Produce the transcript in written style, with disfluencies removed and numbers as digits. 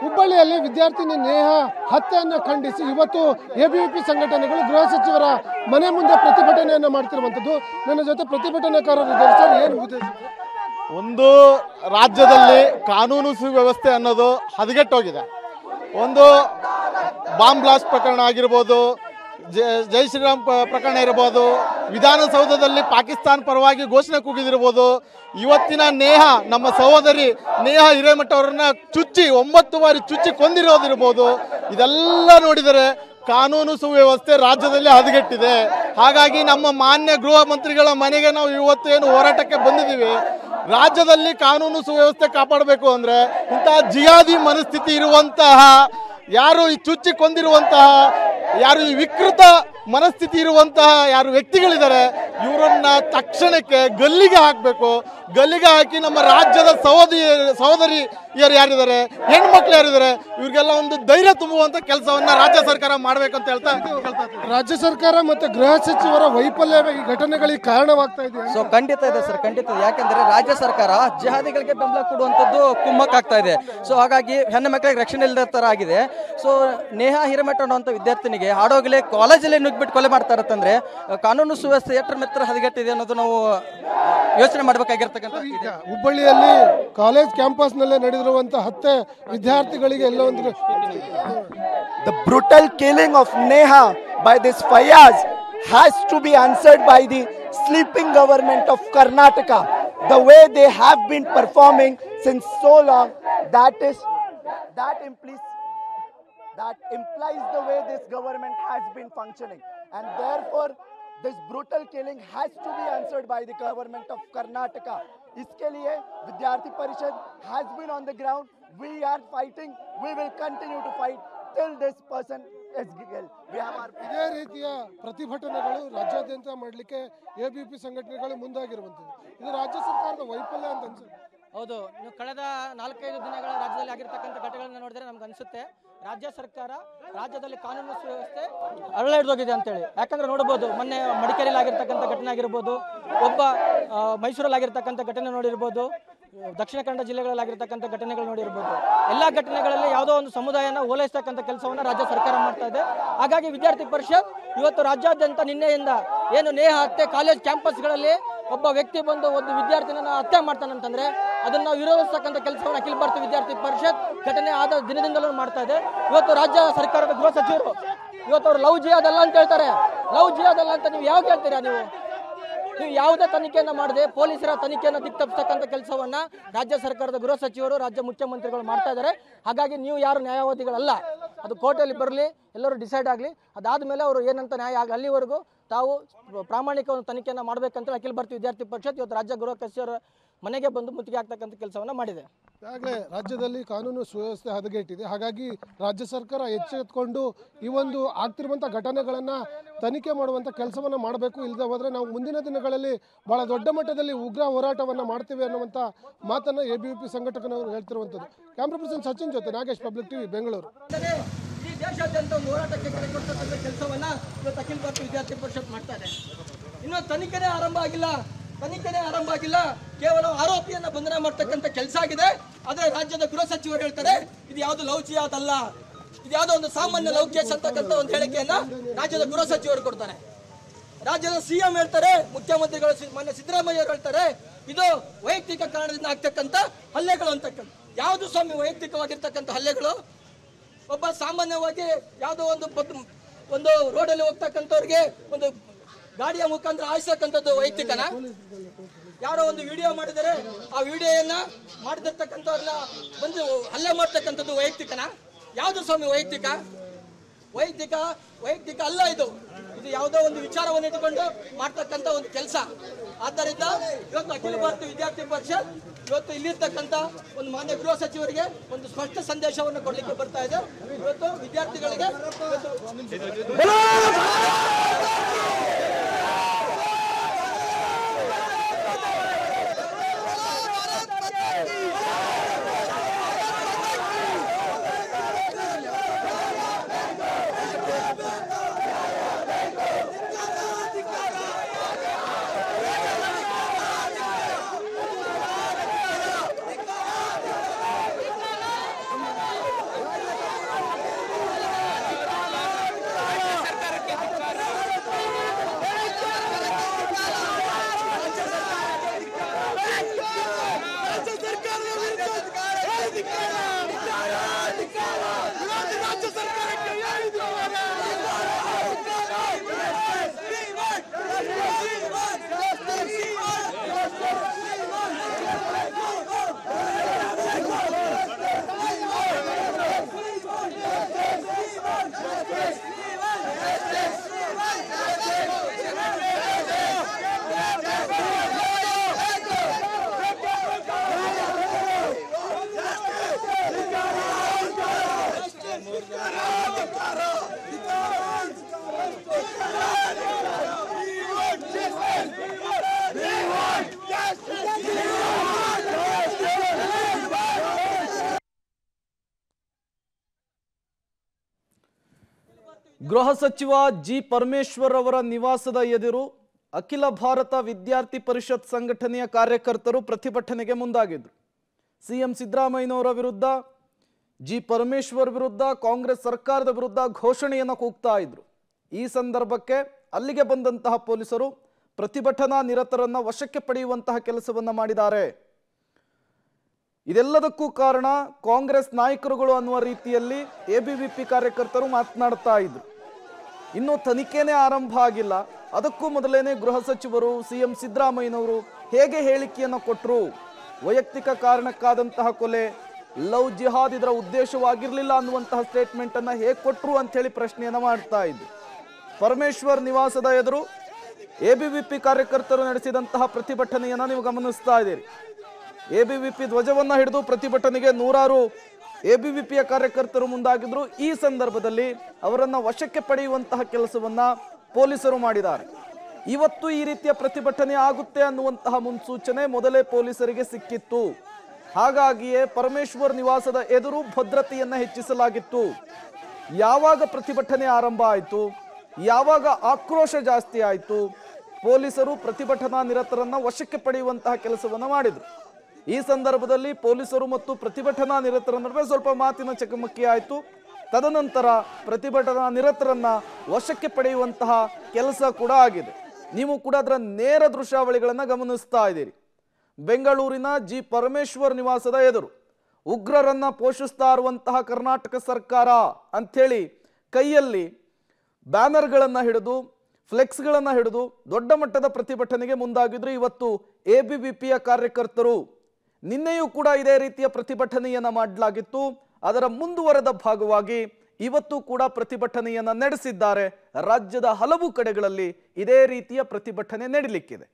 ಹುಬ್ಬಳ್ಳಿಯಲ್ಲಿ ವಿದ್ಯಾರ್ಥಿನಿ ನೇಹಾ ಹತ್ಯೆಯನ್ನು ಖಂಡಿಸಿ ಇವತ್ತು ಎಬಿವಿಪಿ ಸಂಘಟನೆಗಳು ಗೃಹ ಸಚಿವರ ಮನೆ ಮುಂದೆ ಪ್ರತಿಭಟನೆಯನ್ನು ಮಾಡ್ತಿರುವಂಥದ್ದು. ನನ್ನ ಜೊತೆ ಪ್ರತಿಭಟನಾಕಾರರು ಇದ್ದಾರೆ. ಸರ್, ಏನು ಉದ್ದೇಶ? ಒಂದು ರಾಜ್ಯದಲ್ಲಿ ಕಾನೂನು ಸುವ್ಯವಸ್ಥೆ ಅನ್ನೋದು ಹದಗೆಟ್ಟೋಗಿದೆ. ಒಂದು ಬಾಂಬ್ ಬ್ಲಾಸ್ಟ್ ಪ್ರಕರಣ ಆಗಿರ್ಬೋದು, ಜೈ ಶ್ರೀರಾಮ್ ಪ್ರಕರಣ ಇರ್ಬೋದು, ವಿಧಾನಸೌಧದಲ್ಲಿ ಪಾಕಿಸ್ತಾನ ಪರವಾಗಿ ಘೋಷಣೆ ಕೂಗಿದಿರ್ಬೋದು, ಇವತ್ತಿನ ನೇಹಾ ನಮ್ಮ ಸಹೋದರಿ ನೇಹಾ ಹಿರೇಮಠ ಅವರನ್ನ ಚುಚ್ಚಿ 9 ಬಾರಿ ಚುಚ್ಚಿ ಕೊಂದಿರೋದಿರ್ಬೋದು. ಇದೆಲ್ಲ ನೋಡಿದರೆ ಕಾನೂನು ಸುವ್ಯವಸ್ಥೆ ರಾಜ್ಯದಲ್ಲಿ ಹದಗೆಟ್ಟಿದೆ. ಹಾಗಾಗಿ ನಮ್ಮ ಮಾನ್ಯ ಗೃಹ ಮಂತ್ರಿಗಳ ಮನೆಗೆ ನಾವು ಇವತ್ತು ಏನು ಹೋರಾಟಕ್ಕೆ ಬಂದಿದ್ದೀವಿ. ರಾಜ್ಯದಲ್ಲಿ ಕಾನೂನು ಸುವ್ಯವಸ್ಥೆ ಕಾಪಾಡಬೇಕು ಅಂದರೆ ಇಂತಹ ಜಿಹಾದಿ ಮನಸ್ಥಿತಿ ಇರುವಂತಹ, ಯಾರು ಈ ಚುಚ್ಚಿ ಕೊಂದಿರುವಂತಹ, ಯಾರು ಈ ವಿಕೃತ ಮನಸ್ಥಿತಿ ಇರುವಂತಹ ಯಾರು ವ್ಯಕ್ತಿಗಳಿದ್ದಾರೆ, ಇವರನ್ನ ತಕ್ಷಣಕ್ಕೆ ಗಲ್ಲಿಗೆ ಹಾಕಬೇಕು. ಗಲ್ಲಿಗೆ ಹಾಕಿ ನಮ್ಮ ರಾಜ್ಯದ ಸಹೋದರಿಯರು ಯಾರಿದ್ದಾರೆ, ಹೆಣ್ಮಕ್ಳು ಯಾರಿದ್ದಾರೆ, ಇವ್ರಿಗೆಲ್ಲ ಒಂದು ಧೈರ್ಯ ತುಂಬುವಂತ ಕೆಲಸವನ್ನ ರಾಜ್ಯ ಸರ್ಕಾರ ಮಾಡ್ಬೇಕಂತ ಹೇಳ್ತಾ ರಾಜ್ಯ ಸರ್ಕಾರ ಮತ್ತೆ ಗೃಹ ಸಚಿವರ ವೈಫಲ್ಯ ಈ ಘಟನೆಗಳಿಗೆ ಕಾರಣವಾಗ್ತಾ ಇದೆ. ಸೊ ಖಂಡಿತ ಇದೆ ಸರ್, ಖಂಡಿತ. ಯಾಕಂದ್ರೆ ರಾಜ್ಯ ಸರ್ಕಾರ ಜಿಹಾದಿಗಳಿಗೆ ಬೆಂಬಲ ಕೊಡುವಂತದ್ದು ಕುಮ್ಮಕ್ಕಾಗ್ತಾ ಇದೆ. ಸೊ ಹಾಗಾಗಿ ಹೆಣ್ಣು ಮಕ್ಕಳಿಗೆ ರಕ್ಷಣೆ ಇಲ್ಲದ ತರ ಆಗಿದೆ. ಸೊ ನೇಹಾ ಹಿರೇಮಠ ಅನ್ನುವಂಥ ವಿದ್ಯಾರ್ಥಿನಿಗೆ ಹಾಡೋಗಲೇ ಕಾಲೇಜಲ್ಲಿ ನುಗ್ಗಿಬಿಟ್ಟು ಕೊಲೆ ಮಾಡ್ತಾ ಇರತ್ತಂದ್ರೆ ಕಾನೂನು ಸುವ್ಯವಸ್ಥೆ ಎಷ್ಟರ ಮೆತ್ತರ ಹದಗೆಟ್ಟಿದೆ ಅನ್ನೋದು ನಾವು ಯೋಚನೆ ಮಾಡಬೇಕಾಗಿರ್ತಕ್ಕಂಥ. ಹುಬ್ಬಳ್ಳಿಯಲ್ಲಿ ಕಾಲೇಜ್ ಕ್ಯಾಂಪಸ್ ನಲ್ಲೇ ನಡೆದಿರುವಂತಹ ಹತ್ಯೆ ವಿದ್ಯಾರ್ಥಿಗಳಿಗೆ ಎಲ್ಲ ಒಂದು The brutal killing of Neha by this Fayaz has to be answered by the sleeping government of Karnataka. The way they have been performing since so long, that implies the way this government has been functioning, and therefore this brutal killing has to be answered by the government of Karnataka. Iske liye Vidyarthi Parishad has been on the ground. We are fighting. We will continue to fight till this person is killed. We have our ಇದೇ ರೀತಿಯ ಪ್ರತಿಭಟನೆಗಳು ರಾಜ್ಯಾದ್ಯಂತ ಮಾಡಲಿಕ್ಕೆ ABVP ಸಂಘಟನೆಗಳು ಮುಂದಾಗಿರುವಂಥದ್ದು. ಇದು ರಾಜ್ಯ ಸರ್ಕಾರದ ವೈಫಲ್ಯ ಅಂತ ಅನ್ಸುತ್ತೆ. ಹೌದು, ನೀವು ಕಳೆದ 4-5 ದಿನಗಳ ರಾಜ್ಯದಲ್ಲಿ ಆಗಿರ್ತಕ್ಕಂಥ ಘಟನೆಗಳನ್ನ ನೋಡಿದ್ರೆ ನಮ್ಗೆ ಅನಿಸುತ್ತೆ ರಾಜ್ಯ ಸರ್ಕಾರ ರಾಜ್ಯದಲ್ಲಿ ಕಾನೂನು ಸುವ್ಯವಸ್ಥೆ ಅರಳ ಹಿಡಿದೋಗಿದೆ ಅಂತೇಳಿ. ಯಾಕಂದ್ರೆ ನೋಡ್ಬೋದು, ಮೊನ್ನೆ ಮಡಿಕೇರಿಯಲ್ಲಿ ಆಗಿರ್ತಕ್ಕಂಥ ಘಟನೆ ಆಗಿರ್ಬೋದು, ಮೈಸೂರಲ್ಲಿ ಆಗಿರ್ತಕ್ಕಂಥ ಘಟನೆ ನೋಡಿರ್ಬೋದು, ದಕ್ಷಿಣ ಕನ್ನಡ ಜಿಲ್ಲೆಗಳಲ್ಲಿ ಆಗಿರ್ತಕ್ಕಂಥ ಘಟನೆಗಳು ನೋಡಿರ್ಬೋದು. ಎಲ್ಲ ಘಟನೆಗಳಲ್ಲಿ ಯಾವುದೋ ಒಂದು ಸಮುದಾಯನ ಓಲೈಸ್ತಕ್ಕಂಥ ಕೆಲಸವನ್ನು ರಾಜ್ಯ ಸರ್ಕಾರ ಮಾಡ್ತಾ ಇದೆ. ಹಾಗಾಗಿ ವಿದ್ಯಾರ್ಥಿ ಪರಿಷತ್ ಇವತ್ತು ರಾಜ್ಯಾದ್ಯಂತ ನಿನ್ನೆಯಿಂದ ಏನು ನೇಹಾ ಹತ್ಯೆ ಕಾಲೇಜ್ ಕ್ಯಾಂಪಸ್ಗಳಲ್ಲಿ ಒಬ್ಬ ವ್ಯಕ್ತಿ ಬಂದು ಒಂದು ವಿದ್ಯಾರ್ಥಿನ ಹತ್ಯೆ ಮಾಡ್ತಾನಂತಂದ್ರೆ ಅದನ್ನ ವಿರೋಧಿಸ್ತಕ್ಕಂಥ ಕೆಲಸವನ್ನು ಅಖಿಲ ಭಾರತೀಯ ವಿದ್ಯಾರ್ಥಿ ಪರಿಷತ್ ಘಟನೆ ಆದ ದಿನದಿಂದಲೂ ಮಾಡ್ತಾ ಇದೆ. ಇವತ್ತು ರಾಜ್ಯ ಸರ್ಕಾರದ ಗೃಹ ಸಚಿವರು ಇವತ್ತು ಅವರು ಲವ್ ಜಿಹಾದ್ ಅಲ್ಲ ಅಂತ ಹೇಳ್ತಾರೆ. ಲವ್ ಜಿಹಾದ್ ಅಲ್ಲ ಅಂತ ನೀವು ಯಾವಾಗ ಹೇಳ್ತೀರಾ? ನೀವು ಯಾವುದೇ ತನಿಖೆಯನ್ನ ಮಾಡದೆ ಪೊಲೀಸರ ತನಿಖೆಯನ್ನು ದಿಕ್ತಪ್ಪಿಸ್ತಕ್ಕಂಥ ಕೆಲಸವನ್ನ ರಾಜ್ಯ ಸರ್ಕಾರದ ಗೃಹ ಸಚಿವರು, ರಾಜ್ಯ ಮುಖ್ಯಮಂತ್ರಿಗಳು ಮಾಡ್ತಾ ಇದ್ದಾರೆ. ಹಾಗಾಗಿ ನೀವು ಯಾರು ನ್ಯಾಯವಾದಿಗಳಲ್ಲ. ಅದು ಕೋರ್ಟಲ್ಲಿ ಬರಲಿ, ಎಲ್ಲರೂ ಡಿಸೈಡ್ ಆಗಲಿ. ಅದಾದ್ಮೇಲೆ ಅವರು ಏನಂತ ನ್ಯಾಯ ಆಗಲಿ, ಅಲ್ಲಿವರೆಗೂ ತಾವು ಪ್ರಾಮಾಣಿಕ ಒಂದು ತನಿಖೆಯನ್ನು ಮಾಡಬೇಕಂತ ಅಖಿಲ ಭಾರತೀಯ ವಿದ್ಯಾರ್ಥಿ ಪರಿಷತ್ ಇವತ್ತು ರಾಜ್ಯ ಗೃಹ ಸಚಿವರ ಮನೆಗೆ ಬಂದು ಮುತ್ತಿಗೆ ಹಾಕ್ತಕ್ಕಂಥ ಕೆಲಸವನ್ನು ಮಾಡಿದೆ. ಈಗಾಗಲೇ ರಾಜ್ಯದಲ್ಲಿ ಕಾನೂನು ಸುವ್ಯವಸ್ಥೆ ಹದಗೆಟ್ಟಿದೆ. ಹಾಗಾಗಿ ರಾಜ್ಯ ಸರ್ಕಾರ ಎಚ್ಚೆತ್ತುಕೊಂಡು ಈ ಒಂದು ಆಗ್ತಿರುವಂಥ ಘಟನೆಗಳನ್ನು ತನಿಖೆ ಮಾಡುವಂಥ ಕೆಲಸವನ್ನು ಮಾಡಬೇಕು. ಇಲ್ಲದೆ ಹೋದರೆ ನಾವು ಮುಂದಿನ ದಿನಗಳಲ್ಲಿ ಬಹಳ ದೊಡ್ಡ ಮಟ್ಟದಲ್ಲಿ ಉಗ್ರ ಹೋರಾಟವನ್ನು ಮಾಡ್ತೇವೆ ಅನ್ನುವಂಥ ಮಾತನ್ನು ಎಬಿವಿಪಿ ಸಂಘಟಕನವರು ಹೇಳ್ತಿರುವಂಥದ್ದು. ಕ್ಯಾಮ್ರಾ ಪರ್ಸನ್ ಸಚಿನ್ ಜೊತೆ ನಾಗೇಶ್, ಪಬ್ಲಿಕ್ ಟಿವಿ, ಬೆಂಗಳೂರು. ಈ ದೇಶಾದ್ಯಂತ ಒಂದು ಹೋರಾಟಕ್ಕೆ ಕರೆ ಕೊಡ್ತಕ್ಕಂಥ ಕೆಲಸವನ್ನ ಇವತ್ತು ಅಖಿಲ ಭಾರತೀಯ ವಿದ್ಯಾರ್ಥಿ ಪರಿಷತ್ ಮಾಡ್ತಾ ಇದೆ. ಇನ್ನು ತನಿಖೆನೇ ಆರಂಭ ಆಗಿಲ್ಲ. ಕೇವಲ ಆರೋಪಿಯನ್ನ ಬಂಧನ ಮಾಡ್ತಕ್ಕಂಥ ಕೆಲಸ ಆಗಿದೆ. ಆದ್ರೆ ರಾಜ್ಯದ ಗೃಹ ಸಚಿವರು ಹೇಳ್ತಾರೆ ಇದು ಯಾವುದು ಲವ್ ಜಿಹಾದ್ ಅಲ್ಲ, ಇದು ಯಾವುದೋ ಒಂದು ಸಾಮಾನ್ಯ ಲವ್ ಕೇಸ್ ಅಂತಕ್ಕಂಥ ಒಂದು ಹೇಳಿಕೆಯನ್ನ ರಾಜ್ಯದ ಗೃಹ ಸಚಿವರು ಕೊಡ್ತಾರೆ. ರಾಜ್ಯದ ಸಿಎಂ ಹೇಳ್ತಾರೆ, ಮುಖ್ಯಮಂತ್ರಿಗಳು ಮಾನ್ಯ ಸಿದ್ದರಾಮಯ್ಯ ಅವರು ಹೇಳ್ತಾರೆ ಇದು ವೈಯಕ್ತಿಕ ಕಾರಣದಿಂದ ಆಗ್ತಕ್ಕಂಥ ಹಲ್ಲೆಗಳು ಅಂತಕ್ಕಂಥ. ಯಾವುದು ಸ್ವಾಮಿ ವೈಯಕ್ತಿಕವಾಗಿರ್ತಕ್ಕಂಥ ಹಲ್ಲೆಗಳು? ಒಬ್ಬ ಸಾಮಾನ್ಯವಾಗಿ ಯಾವುದೋ ಒಂದು ರೋಡಲ್ಲಿ ಹೋಗ್ತಕ್ಕಂಥವ್ರಿಗೆ ಒಂದು ಗಾಡಿಯ ಮುಖಾಂತರ ಆಯಿಸ್ತಕ್ಕಂಥದ್ದು ವೈಯಕ್ತಿಕನ? ಯಾರೋ ಒಂದು ವಿಡಿಯೋ ಮಾಡಿದರೆ ಆ ವಿಡಿಯೋಯನ್ನ ಮಾಡಿದಿರ್ತಕ್ಕಂಥವ್ರನ್ನ ಬಂದು ಹಲ್ಲೆ ಮಾಡ್ತಕ್ಕಂಥದ್ದು ವೈಯಕ್ತಿಕನ? ಯಾವುದು ಸ್ವಾಮಿ ವೈಯಕ್ತಿಕ ಅಲ್ಲ. ಇದು ಯಾವುದೋ ಒಂದು ವಿಚಾರವನ್ನು ಇಟ್ಟುಕೊಂಡು ಮಾಡ್ತಕ್ಕಂಥ ಒಂದು ಕೆಲಸ. ಆದ್ದರಿಂದ ಇವತ್ತು ಅಖಿಲ ಭಾರತೀಯ ವಿದ್ಯಾರ್ಥಿ ಪರಿಷತ್ ಇವತ್ತು ಇಲ್ಲಿರ್ತಕ್ಕಂಥ ಒಂದು ಮಾನ್ಯ ಗೃಹ ಸಚಿವರಿಗೆ ಒಂದು ಸ್ಪಷ್ಟ ಸಂದೇಶವನ್ನು ಕೊಡಲಿಕ್ಕೆ ಬರ್ತಾ ಇದೆ. ಇವತ್ತು ವಿದ್ಯಾರ್ಥಿಗಳಿಗೆ ಗೃಹ ಸಚಿವ ಜಿ ಪರಮೇಶ್ವರ್ ಅವರ ನಿವಾಸದ ಎದುರು ಅಖಿಲ ಭಾರತ ವಿದ್ಯಾರ್ಥಿ ಪರಿಷತ್ ಸಂಘಟನೆಯ ಕಾರ್ಯಕರ್ತರು ಪ್ರತಿಭಟನೆಗೆ ಮುಂದಾಗಿದ್ರು. ಸಿಎಂ ಸಿದ್ದರಾಮಯ್ಯನವರ ವಿರುದ್ಧ, ಜಿ ಪರಮೇಶ್ವರ್ ವಿರುದ್ಧ, ಕಾಂಗ್ರೆಸ್ ಸರ್ಕಾರದ ವಿರುದ್ಧ ಘೋಷಣೆಯನ್ನು ಕೂಗ್ತಾ ಇದ್ರು. ಈ ಸಂದರ್ಭಕ್ಕೆ ಅಲ್ಲಿಗೆ ಬಂದಂತಹ ಪೊಲೀಸರು ಪ್ರತಿಭಟನಾ ನಿರತರನ್ನ ವಶಕ್ಕೆ ಪಡೆಯುವಂತಹ ಕೆಲಸವನ್ನ ಮಾಡಿದ್ದಾರೆ. ಇದೆಲ್ಲದಕ್ಕೂ ಕಾರಣ ಕಾಂಗ್ರೆಸ್ ನಾಯಕರುಗಳು ಅನ್ನುವ ರೀತಿಯಲ್ಲಿ ಎಬಿವಿಪಿ ಕಾರ್ಯಕರ್ತರು ಮಾತನಾಡ್ತಾ ಇದ್ರು. ಇನ್ನು ತನಿಖೆನೇ ಆರಂಭ ಆಗಿಲ್ಲ, ಅದಕ್ಕೂ ಮೊದಲೇನೆ ಗೃಹ ಸಚಿವರು ಸಿಎಂ ಸಿದ್ದರಾಮಯ್ಯನವರು ಹೇಗೆ ಹೇಳಿಕೆಯನ್ನು ಕೊಟ್ಟರು, ವೈಯಕ್ತಿಕ ಕಾರಣಕ್ಕಾದಂತಹ ಕೊಲೆ, ಲವ್ ಜಿಹಾದ್ ಇದರ ಉದ್ದೇಶವಾಗಿರಲಿಲ್ಲ ಅನ್ನುವಂತಹ ಸ್ಟೇಟ್ಮೆಂಟ್ ಅನ್ನ ಹೇಗೆ ಕೊಟ್ಟರು ಅಂತ ಹೇಳಿ ಪ್ರಶ್ನೆಯನ್ನ ಮಾಡ್ತಾ ಇದ್ರು. ಪರಮೇಶ್ವರ್ ನಿವಾಸದ ಎದುರು ಎಬಿವಿಪಿ ಕಾರ್ಯಕರ್ತರು ನಡೆಸಿದಂತಹ ಪ್ರತಿಭಟನೆಯನ್ನ ನೀವು ಗಮನಿಸ್ತಾ ಇದ್ದೀರಿ. ಎಬಿವಿಪಿ ಧ್ವಜವನ್ನ ಹಿಡಿದು ಪ್ರತಿಭಟನೆಗೆ ನೂರಾರು ಎಬಿವಿಪಿಯ ಕಾರ್ಯಕರ್ತರು ಮುಂದಾಗಿದ್ರು. ಈ ಸಂದರ್ಭದಲ್ಲಿ ಅವರನ್ನ ವಶಕ್ಕೆ ಪಡೆಯುವಂತಹ ಕೆಲಸವನ್ನ ಪೊಲೀಸರು ಮಾಡಿದ್ದಾರೆ. ಇವತ್ತು ಈ ರೀತಿಯ ಪ್ರತಿಭಟನೆ ಆಗುತ್ತೆ ಅನ್ನುವಂತಹ ಮುನ್ಸೂಚನೆ ಮೊದಲೇ ಪೊಲೀಸರಿಗೆ ಸಿಕ್ಕಿತ್ತು. ಹಾಗಾಗಿಯೇ ಪರಮೇಶ್ವರ್ ನಿವಾಸದ ಎದುರು ಭದ್ರತೆಯನ್ನ ಹೆಚ್ಚಿಸಲಾಗಿತ್ತು. ಯಾವಾಗ ಪ್ರತಿಭಟನೆ ಆರಂಭ ಆಯಿತು, ಯಾವಾಗ ಆಕ್ರೋಶ ಜಾಸ್ತಿ ಆಯಿತು, ಪೊಲೀಸರು ಪ್ರತಿಭಟನಾ ನಿರತರನ್ನ ವಶಕ್ಕೆ ಪಡೆಯುವಂತಹ ಕೆಲಸವನ್ನ ಮಾಡಿದ್ರು. ಈ ಸಂದರ್ಭದಲ್ಲಿ ಪೊಲೀಸರು ಮತ್ತು ಪ್ರತಿಭಟನಾ ನಿರತರ ನಡುವೆ ಸ್ವಲ್ಪ ಮಾತಿನ ಚಕಮಕಿ ಆಯಿತು. ತದನಂತರ ಪ್ರತಿಭಟನಾ ನಿರತರನ್ನ ವಶಕ್ಕೆ ಪಡೆಯುವಂತಹ ಕೆಲಸ ಕೂಡ ಆಗಿದೆ. ನೀವು ಕೂಡ ಅದರ ನೇರ ದೃಶ್ಯಾವಳಿಗಳನ್ನು ಗಮನಿಸ್ತಾ ಇದ್ದೀರಿ. ಬೆಂಗಳೂರಿನ ಜಿ ಪರಮೇಶ್ವರ್ ನಿವಾಸದ ಎದುರು ಉಗ್ರರನ್ನ ಪೋಷಿಸ್ತಾ ಇರುವಂತಹ ಕರ್ನಾಟಕ ಸರ್ಕಾರ ಅಂಥೇಳಿ ಕೈಯಲ್ಲಿ ಬ್ಯಾನರ್ಗಳನ್ನು ಹಿಡಿದು, ಫ್ಲೆಕ್ಸ್ಗಳನ್ನು ಹಿಡಿದು ದೊಡ್ಡ ಮಟ್ಟದ ಪ್ರತಿಭಟನೆಗೆ ಮುಂದಾಗಿದ್ರು ಇವತ್ತು ಎಬಿವಿಪಿಯ ಕಾರ್ಯಕರ್ತರು. ನಿನ್ನೆಯೂ ಕೂಡ ಇದೇ ರೀತಿಯ ಪ್ರತಿಭಟನೆಯನ್ನ ಮಾಡಲಾಗಿತ್ತು. ಅದರ ಮುಂದುವರೆದ ಭಾಗವಾಗಿ ಇವತ್ತು ಕೂಡ ಪ್ರತಿಭಟನೆಯನ್ನ ನಡೆಸಿದ್ದಾರೆ. ರಾಜ್ಯದ ಹಲವು ಕಡೆಗಳಲ್ಲಿ ಇದೇ ರೀತಿಯ ಪ್ರತಿಭಟನೆ ನಡೀಲಿಕ್ಕಿದೆ.